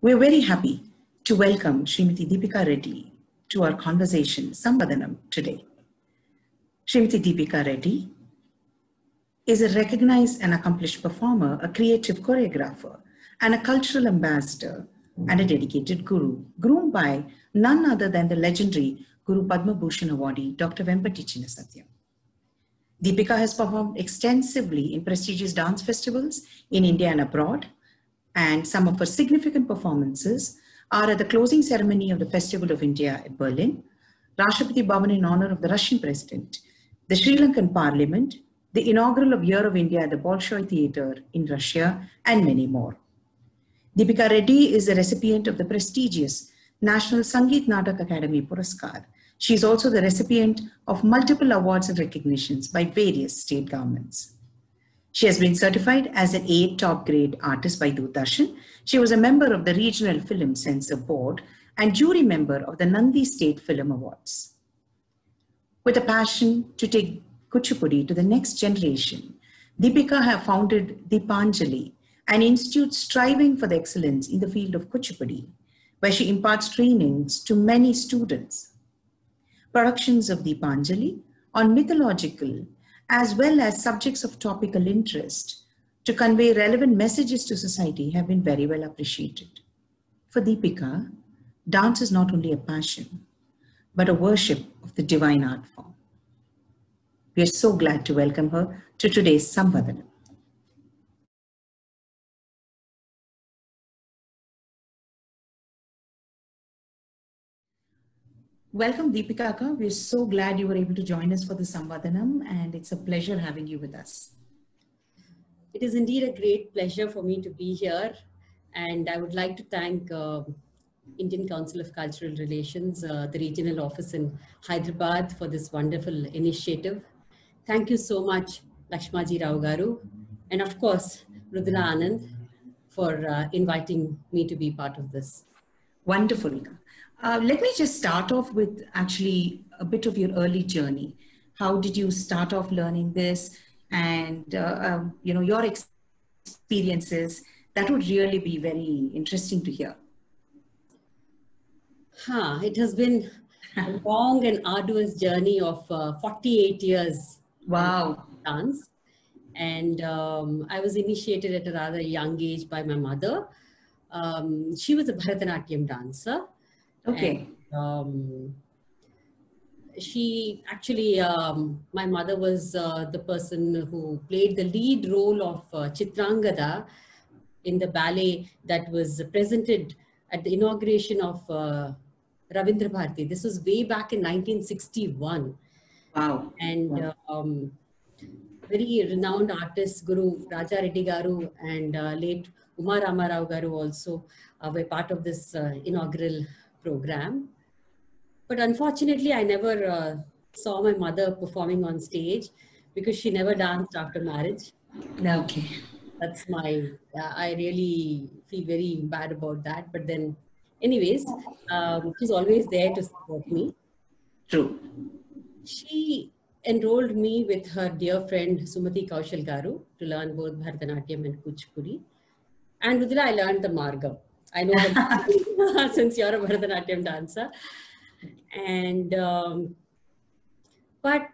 We're very happy to welcome Srimati Deepika Reddy to our conversation, Samvadanam, today. Srimati Deepika Reddy is a recognized and accomplished performer, a creative choreographer, and a cultural ambassador, and a dedicated guru, groomed by none other than the legendary Guru Padma Bhushan Awardee, Dr. Vempati Chinnasatyam. Deepika has performed extensively in prestigious dance festivals in India and abroad, and some of her significant performances are at the closing ceremony of the Festival of India at Berlin, Rashtrapati Bhavan in honor of the Russian president, the Sri Lankan Parliament, the inaugural of Year of India at the Bolshoi Theatre in Russia, and many more. Deepika Reddy is a recipient of the prestigious National Sangeet Natak Academy Puraskar. She is also the recipient of multiple awards and recognitions by various state governments. She has been certified as an A top grade artist by Doordarshan. She was a member of the Regional Film Censor Board and jury member of the Nandi State Film Awards. With a passion to take Kuchipudi to the next generation, Deepika has founded Deepanjali, an institute striving for the excellence in the field of Kuchipudi, where she imparts trainings to many students. Productions of Deepanjali on mythological as well as subjects of topical interest to convey relevant messages to society have been very well appreciated. For Deepika, dance is not only a passion, but a worship of the divine art form. We are so glad to welcome her to today's Samvadanam. Welcome, Deepika. We're so glad you were able to join us for the Samvadanam, and it's a pleasure having you with us. It is indeed a great pleasure for me to be here, and I would like to thank Indian Council of Cultural Relations, the regional office in Hyderabad, for this wonderful initiative. Thank you so much, Lakshmaji Rao Garu, and of course, Mridula Anand, for inviting me to be part of this. Wonderful. Let me just start off with actually a bit of your early journey. How did you start off learning this, and your experiences? That would really be very interesting to hear. It has been a long and arduous journey of 48 years. Wow. Dance, and I was initiated at a rather young age by my mother. She was a Bharatanatyam dancer. Okay. And, she actually, my mother was the person who played the lead role of Chitrangada in the ballet that was presented at the inauguration of Ravindra Bharati. This was way back in 1961. Wow. And very renowned artists, Guru Raja Reddy Garu and late Uma Rama Rao Garu also were part of this inaugural program. But unfortunately, I never saw my mother performing on stage because she never danced after marriage. Okay. That's my, I really feel very bad about that. But then anyways, she's always there to support me. True. She enrolled me with her dear friend Sumati Kaushal Garu to learn both Bharatanatyam and Kuchipudi. And Mridula, I learned the Margam. I know that since you're a Bharatanatyam dancer. And, but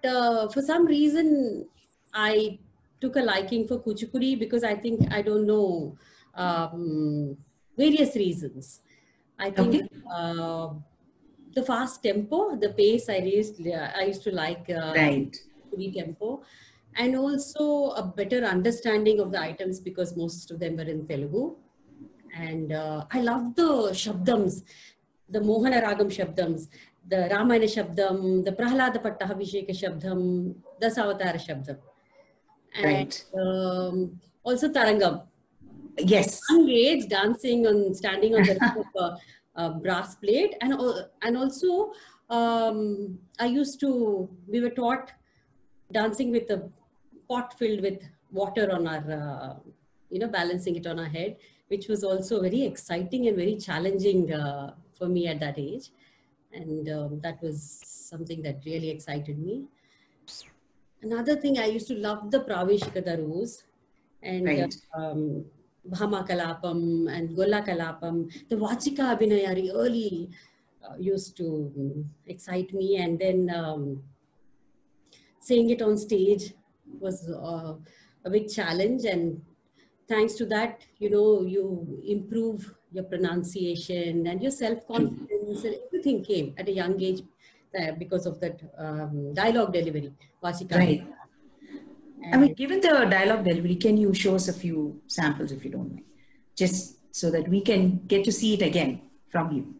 for some reason, I took a liking for Kuchipudi because I think, I don't know, various reasons. I think the fast tempo, the pace I used to like Kuchipudi tempo, and also a better understanding of the items because most of them were in Telugu. And I love the shabdams, the Mohana Ragam shabdams, the Ramayana shabdam, the Prahlada Pattahabhisheka shabdam, the Savatara shabdam. And also Tarangam. Yes. Young age, dancing on, standing on the top of a brass plate. And also, I used to, we were taught dancing with a pot filled with water on our, balancing it on our head, which was also very exciting and very challenging for me at that age. And that was something that really excited me. Another thing, I used to love the Praveshika Darus. And Bhama Kalapam and Gola Kalapam. The Vachika Abhinaya really used to excite me, and then saying it on stage was a big challenge, and thanks to that, you improve your pronunciation and your self-confidence, and everything came at a young age because of that dialogue delivery, Vachika. Right. I mean, given the dialogue delivery, can you show us a few samples if you don't mind? Just so that we can get to see it again from you.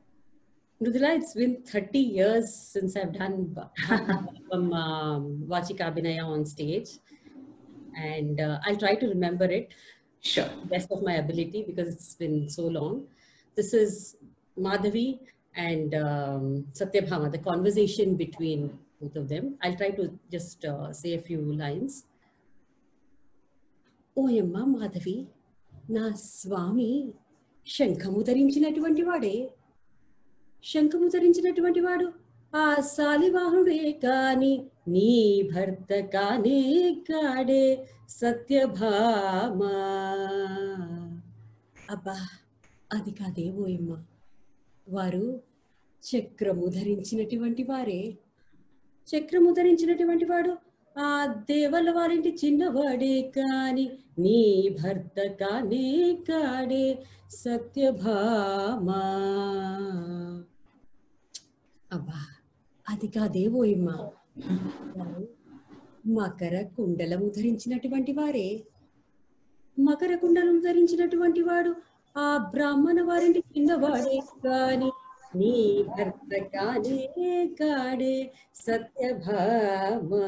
Mridula, it's been 30 years since I've done Vachika Abhinaya on stage, and I'll try to remember it. Sure. Best of my ability, because it's been so long. This is Madhavi and Satyabhama, the conversation between both of them. I'll try to just say a few lines. Oyamma Madhavi, na Swami శంఖము ధరించినటువంటి వాడే, శంఖము ధరించినటువంటి వాడు ఆ సాలివాహుడే కాని నీ భర్త కానే కాడే సత్యభామా. అబ్బా, అది కాదే ఓయమ్మ, వారు చక్రము ధరించినటువంటి వారే, చక్రము ధరించినటువంటి వాడు ఆ దేవల వారింటి చిన్నవాడే కాని నీ భర్త కానే కాడే సత్యభామా. అబ్బా, అది కాదేవోయమ్మ, మకర కుండలము ధరించినటువంటి వారే, మకర కుండలము ధరించినటువంటి వాడు ఆ బ్రాహ్మణ వారింటి చిన్నవాడే కాని నీ భర్త కానే కాడే సత్యభామా.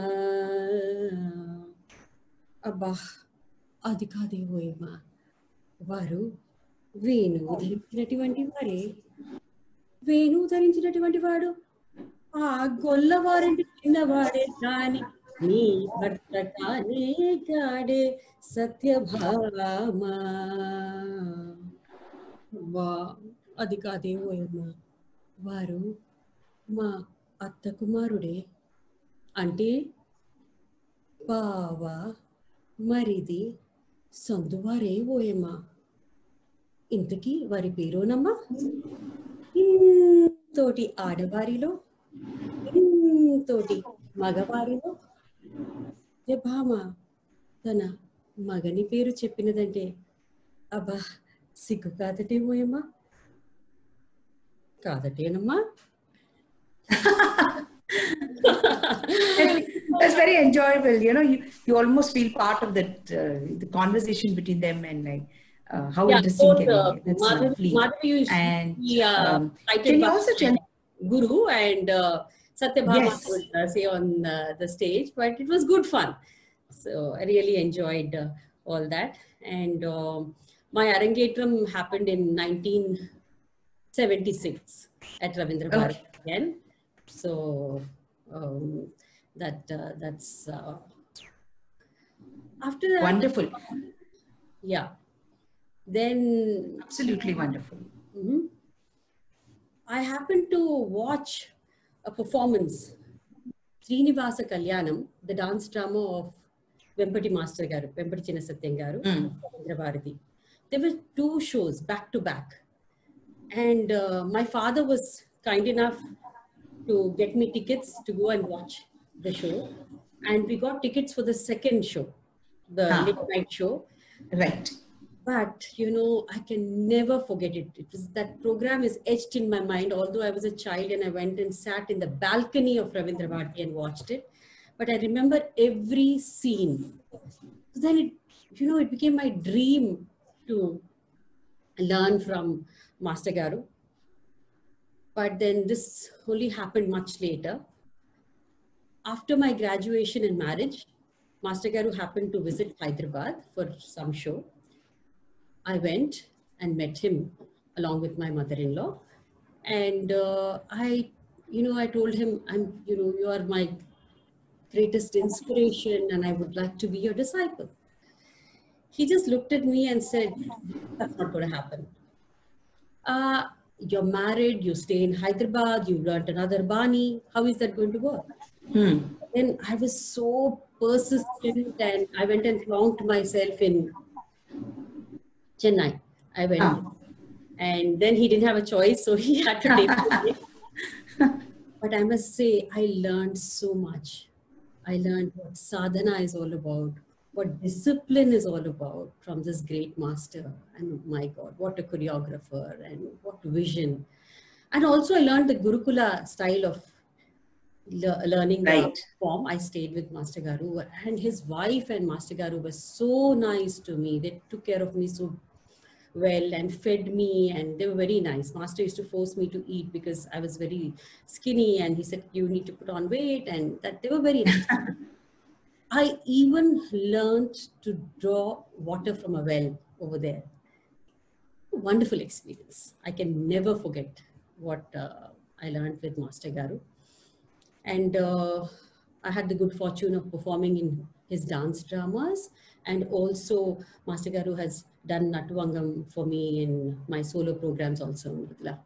అబ్బా, అది కాదేవోయమ్మ, వారు వేణువు ధరించినటువంటి వారే, వేణువు ధరించినటువంటి వాడు ఆ గొల్లవారింటి చిన్నవాడే కాని నీ భర్త కానే కాడే సత్యభామా. వా, అది కాదేవోయమ్మ, వారు మా అత్త కుమారుడే, అంటే బావ మరిది సందువారే ఓయమ్మ. ఇంతకీ వారి పేరోనమ్మా? ఇంతోటి ఆడవారిలో, ఇంతోటి మగవారిలో భామ తన మగని పేరు చెప్పినదంటే అబ్బా, సిగ్గు కాదటే ఓయమ్మా, కాదటేనమ్మా. That's very enjoyable. You almost feel part of that the conversation between them, and like how interesting can it be? That's lovely. And can you also tell Guru and Satyabhama would say on the stage, but it was good fun. So I really enjoyed all that. And my Arangetram happened in 1976 at Ravindra Bharati again. So that's after that. Wonderful. Yeah. Then absolutely wonderful. I happened to watch a performance, Srinivasa Kalyanam, the dance drama of Vempati Master Garu, Vempati Chinna Satyam Garu, Ravindra Bharati. There were 2 shows back to back. And my father was kind enough to get me tickets to go and watch the show. And we got tickets for the second show, the late night show. Right. But, I can never forget it. It was, that program is etched in my mind, although I was a child and I went and sat in the balcony of Ravindra Bharati and watched it. But I remember every scene. So then it became my dream to learn from Master Garu. But then this only happened much later. After my graduation and marriage, Master Garu happened to visit Hyderabad for some show. I went and met him along with my mother-in-law. And I told him, you are my greatest inspiration and I would like to be your disciple. He just looked at me and said, that's not going to happen. You're married, you stay in Hyderabad, you learned another Bani. How is that going to work? Then I was so persistent and I went and plonked myself in Chennai. I went. And then he didn't have a choice, so he had to take it. But I must say, I learned so much. I learned what sadhana is all about, what discipline is all about from this great master. And my God, what a choreographer and what vision. And also I learned the Gurukula style of learning the form. I stayed with Master Garu, and his wife and Master Garu were so nice to me. They took care of me so well and fed me, and they were very nice. Master used to force me to eat because I was very skinny, and he said, you need to put on weight, and that they were very nice. I even learned to draw water from a well over there. Wonderful experience. I can never forget what I learned with Master Garu. And I had the good fortune of performing in his dance dramas, and also Master Garu has done Natuvangam for me in my solo programs also. Mridula.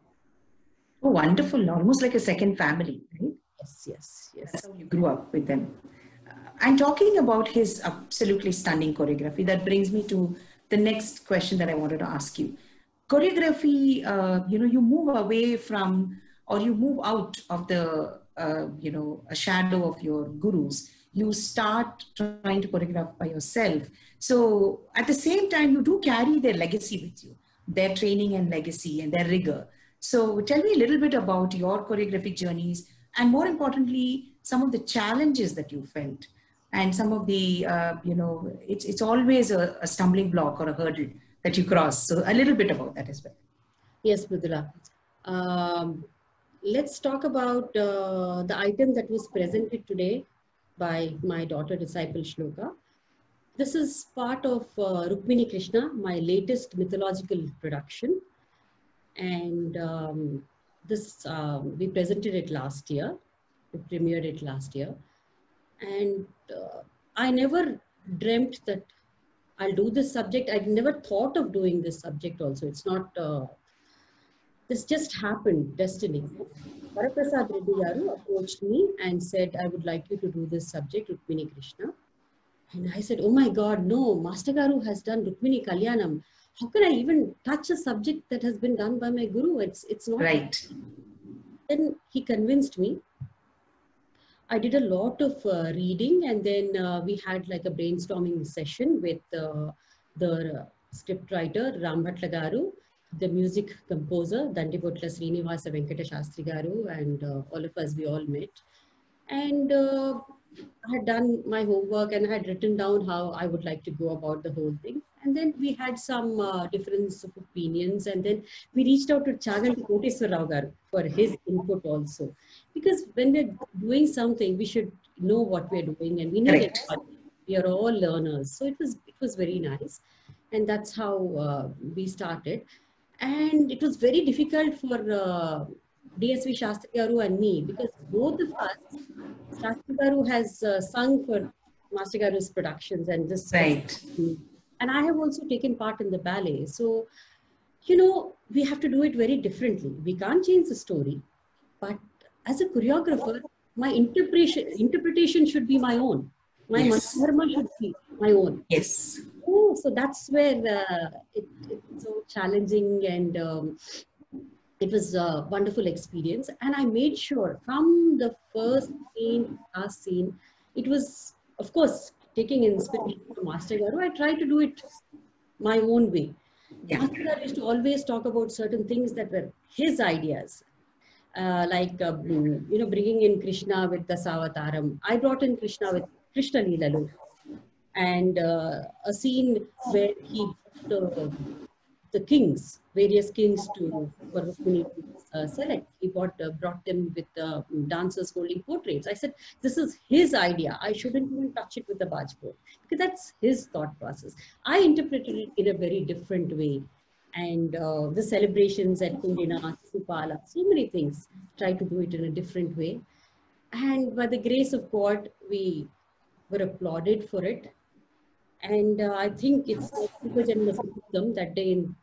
Oh, wonderful. Almost like a second family, right? Yes, yes, yes. That's how you grew up with them. And talking about his absolutely stunning choreography, that brings me to the next question that I wanted to ask you. Choreography, you move away from, or you move out of the, a shadow of your gurus. You start trying to choreograph by yourself. So at the same time, you do carry their legacy with you, their training and legacy and their rigor. So tell me a little bit about your choreographic journeys, and more importantly, some of the challenges that you felt, and some of the, it's always a stumbling block or a hurdle that you cross. So a little bit about that as well. Yes, Mridula. Let's talk about the item that was presented today by my daughter disciple Shloka. This is part of Rukmini Krishna, my latest mythological production. And this, we presented it last year. We premiered it last year. And I never dreamt that I'll do this subject. I never thought of doing this subject also. It's not, this just happened, destiny. Varaprasad Reddy Garu approached me and said, I would like you to do this subject, Rukmini Krishna. And I said, oh my God, no, Master Garu has done Rukmini Kalyanam. How can I even touch a subject that has been done by my guru? It's not right. Then he convinced me. I did a lot of reading, and then we had like a brainstorming session with the script writer Ram Bhattla Garu, the music composer Dandipotla Srinivasa Venkata Shastri Garu, and all of us, we all met. And I had done my homework and I had written down how I would like to go about the whole thing. And then we had some difference of opinions, and then we reached out to Chaganti Koteswar Rao Garu for his input also. Because when we're doing something, we should know what we're doing, and we need it. We are all learners. So it was very nice. And that's how we started. And it was very difficult for DSV Shastri Garu and me, because both of us, Shastri Garu has sung for Master Garu's productions, and this. Right. And I have also taken part in the ballet. So, we have to do it very differently. We can't change the story. But as a choreographer, my interpretation should be my own. My mantra should be my own. Yes. Oh, so that's where it's so challenging, and it was a wonderful experience. And I made sure from the first scene, last scene, it was, of course, taking inspiration from Master Garu. I tried to do it my own way. Yeah. Master Garu used to always talk about certain things that were his ideas. Like, bringing in Krishna with the Savataram. I brought in Krishna with Krishna Leelalu. And a scene where he brought the kings, various kings for Rukmini to select. He brought them with dancers holding portraits. I said, this is his idea. I shouldn't even touch it with the bajpur, because that's his thought process. I interpreted it in a very different way. And the celebrations at Kundina, Supala, so many things, try to do it in a different way. And by the grace of God, we were applauded for it. And I think it's that day in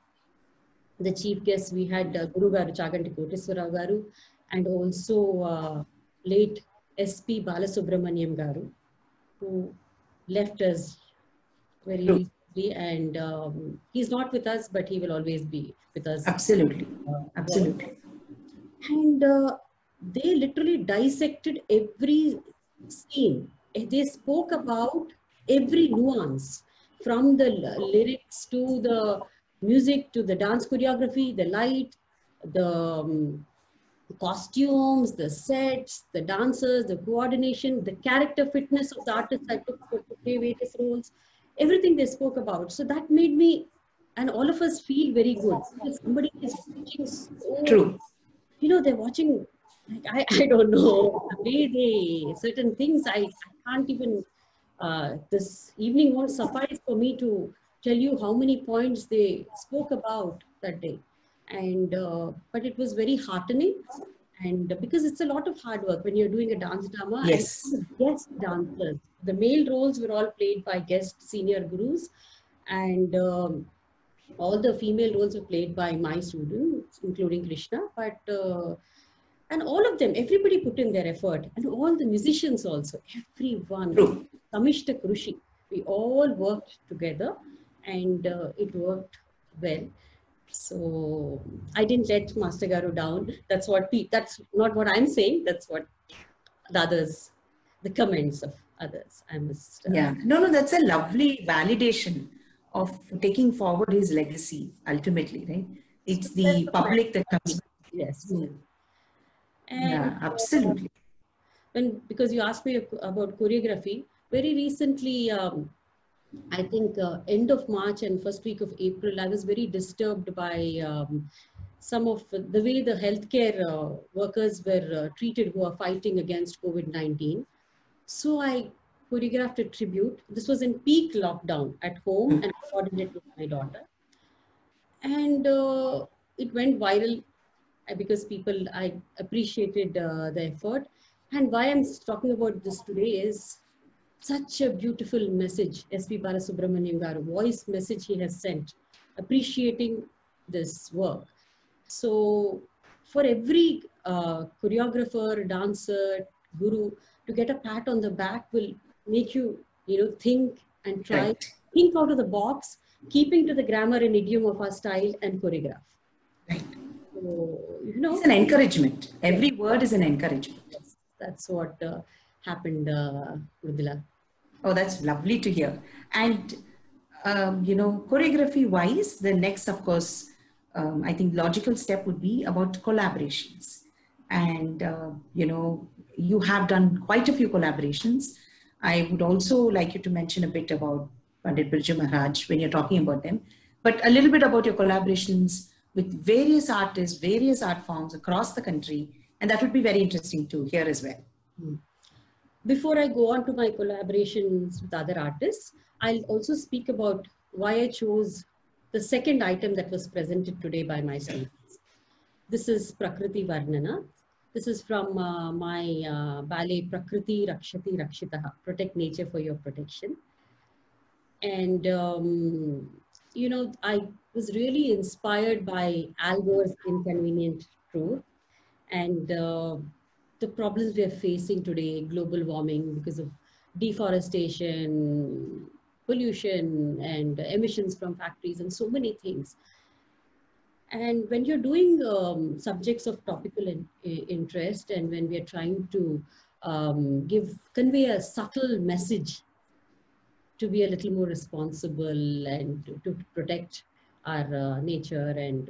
the chief guest, we had Guru Garu Chaganti Koteswara Garu, and also late SP Balasubramaniam Garu, who left us very deeply, and he's not with us, but he will always be with us. Absolutely. Absolutely. And they literally dissected every scene. They spoke about every nuance, from the lyrics to the music to the dance choreography, the light, the costumes, the sets, the dancers, the coordination, the character fitness of the artists I took to play various roles, everything they spoke about. So that made me and all of us feel very good, because somebody is watching so, True. they're watching, like, I don't know, the way they, certain things, I can't even, this evening won't suffice for me to tell you how many points they spoke about that day. And, but it was very heartening. And because it's a lot of hard work when you're doing a dance drama, Yes. and guest dancers, the male roles were all played by guest senior gurus, and all the female roles were played by my students, including Krishna. But and all of them, everybody put in their effort, and all the musicians also, everyone, True. Samishta Krushi, we all worked together, and it worked well. So I didn't let Master Garu down. That's that's not what I'm saying. That's what the others, the comments of others. I must. Yeah. No, that's a lovely validation of taking forward his legacy, ultimately, right? It's the public that comes. Yes. And Yeah, absolutely. because you asked me about choreography, very recently, I think end of March and first week of April, I was very disturbed by some of the way the healthcare workers were treated who are fighting against COVID-19. So I choreographed a tribute. This was in peak lockdown at home, and coordinated with my daughter. And it went viral because I appreciated the effort. And why I'm talking about this today is such a beautiful message, S.P. Balasubramaniam Garu, voice message he has sent, appreciating this work. So for every choreographer, dancer, guru, to get a pat on the back will make you, think and try, Right. think out of the box, keeping to the grammar and idiom of our style and choreograph. Right. So, it's an encouragement. Every word is an encouragement. Yes, that's what happened, Mridula. Oh, that's lovely to hear. And, choreography wise, the next, of course, I think logical step would be about collaborations. And, you have done quite a few collaborations. I would also like you to mention a bit about Pandit Birju Maharaj when you're talking about them, but a little bit about your collaborations with various artists, various art forms across the country. And that would be very interesting to hear as well. Before I go on to my collaborations with other artists, I'll also speak about why I chose the second item that was presented today by my students. This is Prakriti Varnana. This is from my ballet Prakriti Rakshati Rakshitaha, Protect Nature for Your Protection. And, I was really inspired by Al Gore's Inconvenient Truth, and the problems we are facing today, global warming because of deforestation, pollution, and emissions from factories, and so many things. And when you're doing subjects of topical interest, and when we are trying to convey a subtle message to be a little more responsible and to protect our nature and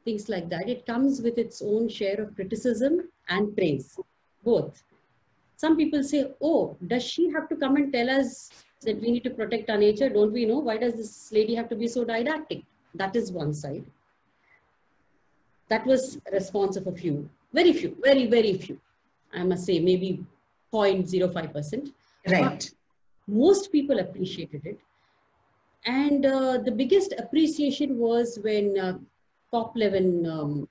things like that, it comes with its own share of criticism and praise, both. Some people say, oh, does she have to come and tell us that we need to protect our nature? Don't we know? Why does this lady have to be so didactic? That is one side. That was a response of a few, very few, very, very few. I must say, maybe 0.05%. Right. But most people appreciated it. And the biggest appreciation was when COP11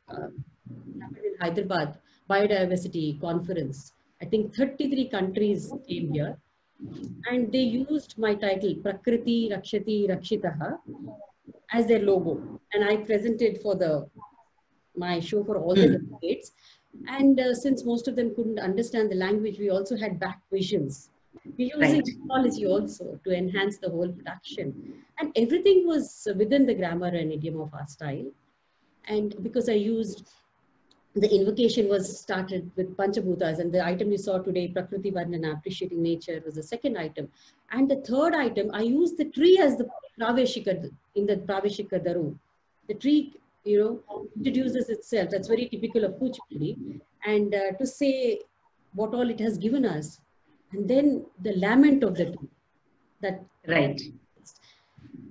happened in Hyderabad, Biodiversity Conference. I think 33 countries came here. And they used my title, Prakriti Rakshati Rakshitaha, as their logo. And I presented for my show for all the delegates. And since most of them couldn't understand the language, we also had back visions. We're using technology also to enhance the whole production. And everything was within the grammar and idiom of our style. And because I used, the invocation was started with Panchabhutas, and the item you saw today, Prakriti Varnana, appreciating nature, was the second item. And the third item, I used the tree as the Praveshika, in the Praveshika Daru. The tree, introduces itself. That's very typical of Kuchipudi. And to say what all it has given us. And then the lament of the tree. That, right.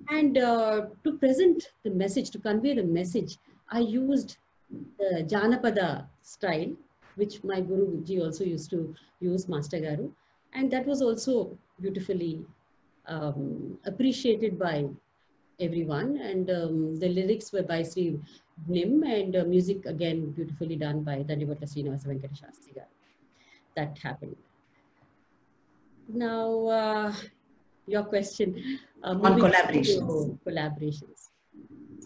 And to present the message, to convey the message, I used the Janapada style, which my Guruji also used to use, Master Garu. And that was also beautifully appreciated by everyone. And the lyrics were by Sri Nim, and music again beautifully done by Dandivata Srinivasa Venkata Shastri Garu. That happened. Now, your question. On collaborations. Collaborations.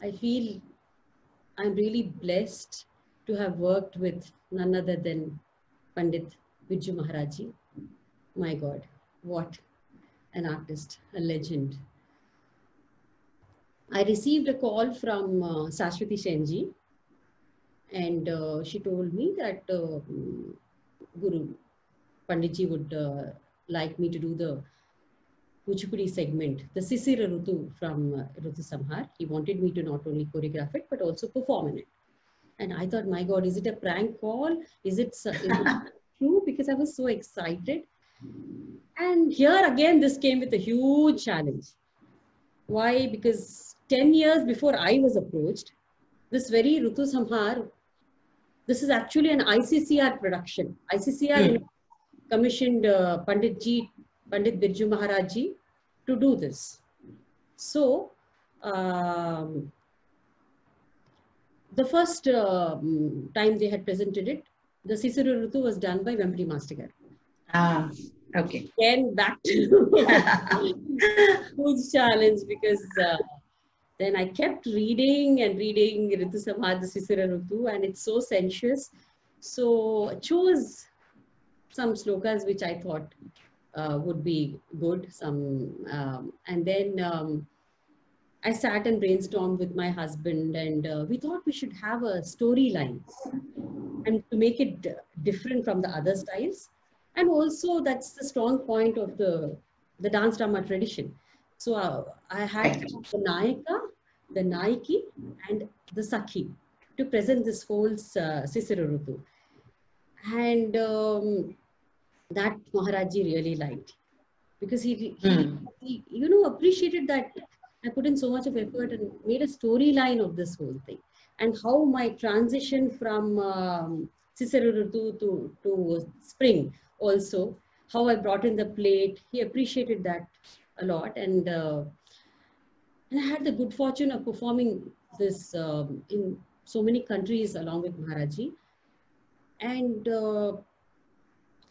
I feel I'm really blessed to have worked with none other than Pandit Viju Maharaji. My God, what an artist, a legend. I received a call from Sashwati Senji, and she told me that Guru Panditji would like me to do the Kuchipudi segment, the Sisira Rutu from Rutu Samhar. He wanted me to not only choreograph it, but also perform in it. And I thought, my God, is it a prank call? Is it true? Because I was so excited. And here again, this came with a huge challenge. Why? Because 10 years before I was approached, this very Rutu Samhar, this is actually an ICCR production. ICCR commissioned Pandit Birju Maharaj Ji to do this. So, the first time they had presented it, the Sisuru Rutu was done by Vempati Master Garu. Ah, okay. Again, back to huge challenge, because then I kept reading and reading Ritu Samhar, the Sisira Rutu, and it's so sensuous. So I chose some slokas which I thought would be good. And then I sat and brainstormed with my husband, and we thought we should have a storyline, and to make it different from the other styles. And also that's the strong point of the dance drama tradition. So I had the Nayaka, the Naiki, and the Sakhi to present this whole Sisira Rutu. And that Maharaji really liked, because he appreciated that I put in so much of effort and made a storyline of this whole thing, and how my transition from Sisira Rutu to spring also, how I brought in the plate. He appreciated that a lot, and I had the good fortune of performing this in so many countries along with Maharaji, and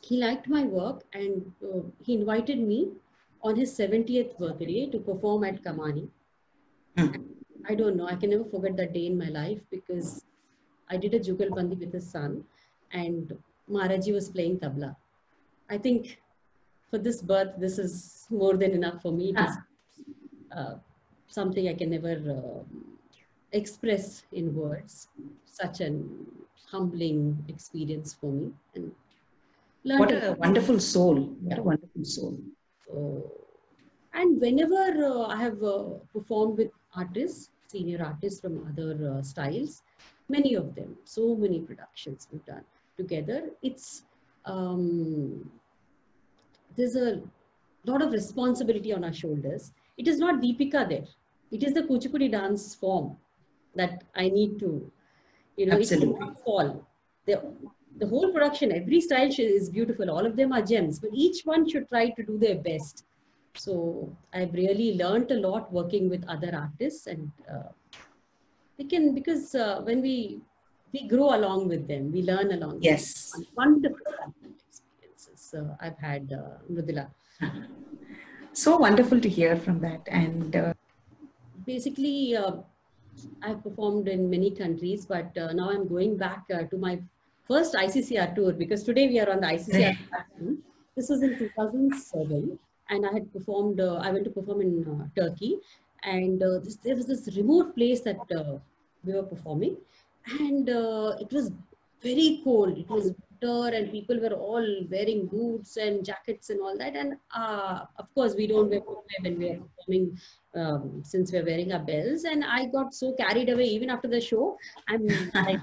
he liked my work, and he invited me on his 70th birthday to perform at Kamani. I don't know, I can never forget that day in my life, because I did a Jugalbandi with his son, and Maharaji was playing tabla. I think for this birth, this is more than enough for me. It is something I can never express in words. Such an humbling experience for me. And what a wonderful soul. What a wonderful soul. So, and whenever I have performed with artists, senior artists from other styles, many of them, so many productions we've done together, it's there's a lot of responsibility on our shoulders. It is not Deepika there. It is the Kuchipudi dance form that I need to, Absolutely. It cannot fall. The whole production, every style is beautiful. All of them are gems, but each one should try to do their best. So I've really learned a lot working with other artists, and because when we grow along with them, we learn along. Yes. With them. Wonderful experiences I've had, Mridula. So wonderful to hear from that. And basically, I've performed in many countries, but now I'm going back to my first ICCR tour, because today we are on the ICCR platform, This was in 2007, and I had performed. I went to perform in Turkey, and there was this remote place that we were performing, and it was very cold. It was winter, and people were all wearing boots and jackets and all that. And of course, we don't wear footwear when we are performing, since we're wearing our bells. And I got so carried away. Even after the show, I'm like.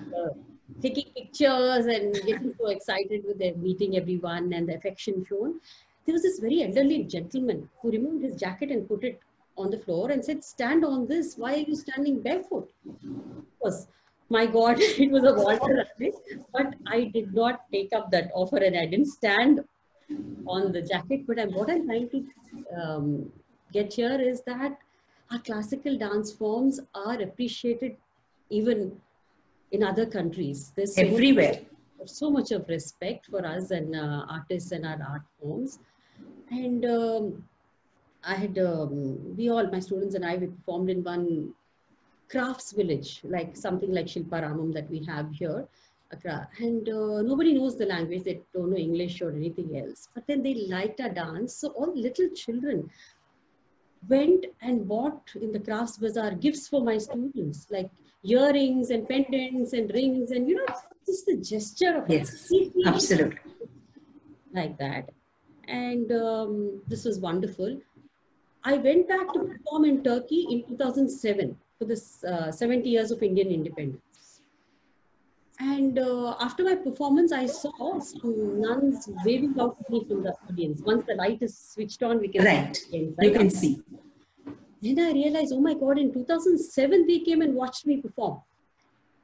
Taking pictures and getting so excited with them, meeting everyone and the affection shown. There was this very elderly gentleman who removed his jacket and put it on the floor and said, "Stand on this. Why are you standing barefoot?" Of course, my God, it was a water rabbit, but I did not take up that offer and I didn't stand on the jacket. But what I'm trying to get here is that our classical dance forms are appreciated even in other countries. There's everywhere. So much of respect for us and artists and our art forms. And I had, we all, my students and I, we performed in one crafts village, like something like Shilparamam that we have here. And nobody knows the language, they don't know English or anything else. But then they liked our dance. So all little children went and bought in the crafts bazaar gifts for my students, like earrings and pendants and rings, and just the gesture of yes, absolutely, like that. And this was wonderful. I went back to perform in Turkey in 2007 for this 70 years of Indian independence. And after my performance, I saw some nuns waving out at me from the audience. Once the light is switched on, we can see. You can see. Then I realized, oh my God, in 2007, they came and watched me perform.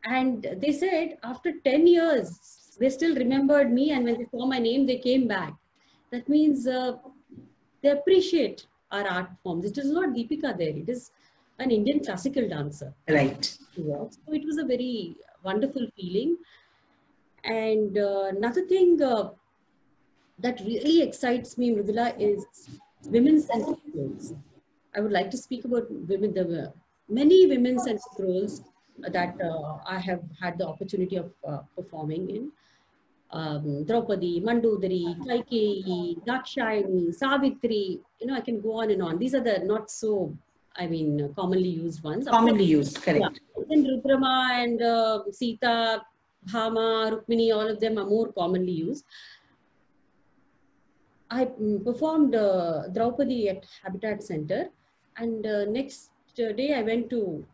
And they said, after 10 years, they still remembered me. And when they saw my name, they came back. That means they appreciate our art forms. It is not Deepika there. It is an Indian classical dancer. Right. So it was a very wonderful feeling. And another thing that really excites me, Mridula, is women's centric roles. I would like to speak about women. There were many women's centric roles that I have had the opportunity of performing in. Draupadi, Mandodari, Kaikeyi, Dakshayani, Savitri, I can go on and on. These are the not so, commonly used ones. Commonly used, correct. Yeah. Then Rudrama and Sita, Bhama, Rukmini, all of them are more commonly used. I performed Draupadi at Habitat Center, and next day I went to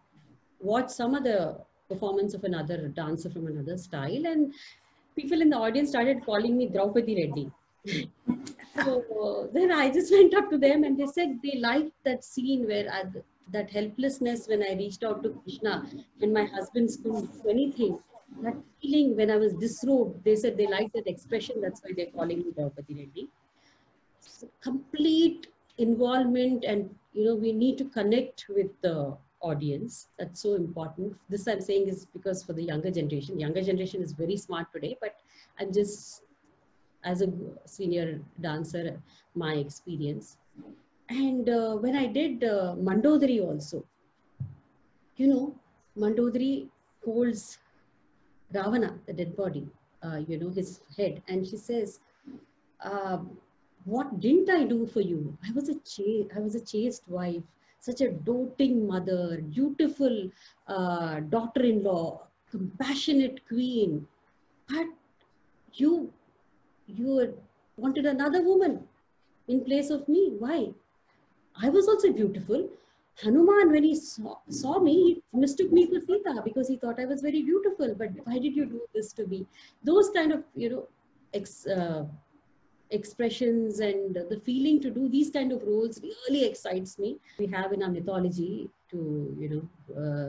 watch some other performance of another dancer from another style, and people in the audience started calling me Draupadi Reddy. So then I just went up to them and they said they liked that scene where that helplessness when I reached out to Krishna, when my husband couldn't do anything. That feeling when I was disrobed, they said they liked that expression, that's why they're calling me Draupadi Reddy. So complete involvement, and we need to connect with the audience. That's so important. This I'm saying is because for the younger generation is very smart today, but I'm just, as a senior dancer, my experience. And when I did Mandodari also, Mandodari holds Ravana, the dead body, his head, and she says, what didn't I do for you? I was a chaste wife, such a doting mother, dutiful daughter-in-law, compassionate queen. But you wanted another woman in place of me. Why? I was also beautiful. Hanuman, when he saw me, he mistook me for Sita because he thought I was very beautiful. But why did you do this to me? Those kind of, expressions and the feeling to do these kind of roles really excites me. We have in our mythology to,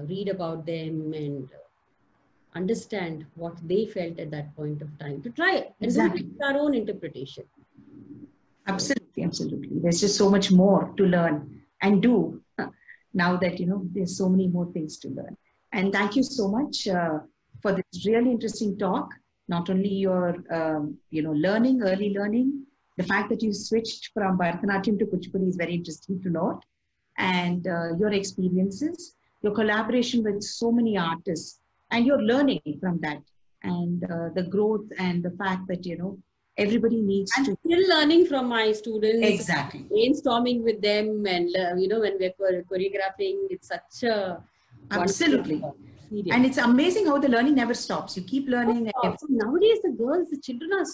read about them and understand what they felt at that point of time, to try it and do our own interpretation. Absolutely, absolutely. There's just so much more to learn and do now that, there's so many more things to learn. And thank you so much for this really interesting talk. Not only your, learning, early learning, the fact that you switched from Bharatanatyam to Kuchipudi is very interesting to note. And your experiences, your collaboration with so many artists, and your learning from that. And the growth and the fact that, Everybody needs I'm to. still learning from my students. Exactly. Brainstorming with them, and when we're choreographing, it's such a Absolutely. experience. And it's amazing how the learning never stops. You keep learning. So nowadays, the children are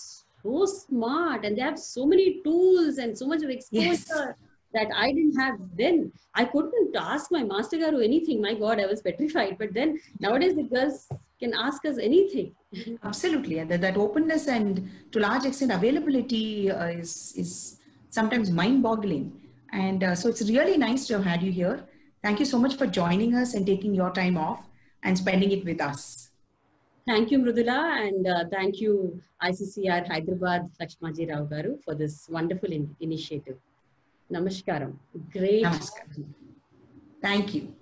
so smart, and they have so many tools and so much of exposure that I didn't have then. I couldn't ask my master Garu anything. My God, I was petrified. But then nowadays, the girls can ask us anything. Absolutely. And that openness and to large extent availability is sometimes mind-boggling. And so it's really nice to have had you here. Thank you so much for joining us and taking your time off and spending it with us. Thank you, Mridula, and thank you, ICCR Hyderabad Lakshmaji Rao Garu, for this wonderful initiative. Namaskaram. Great. Namaskar. Thank you.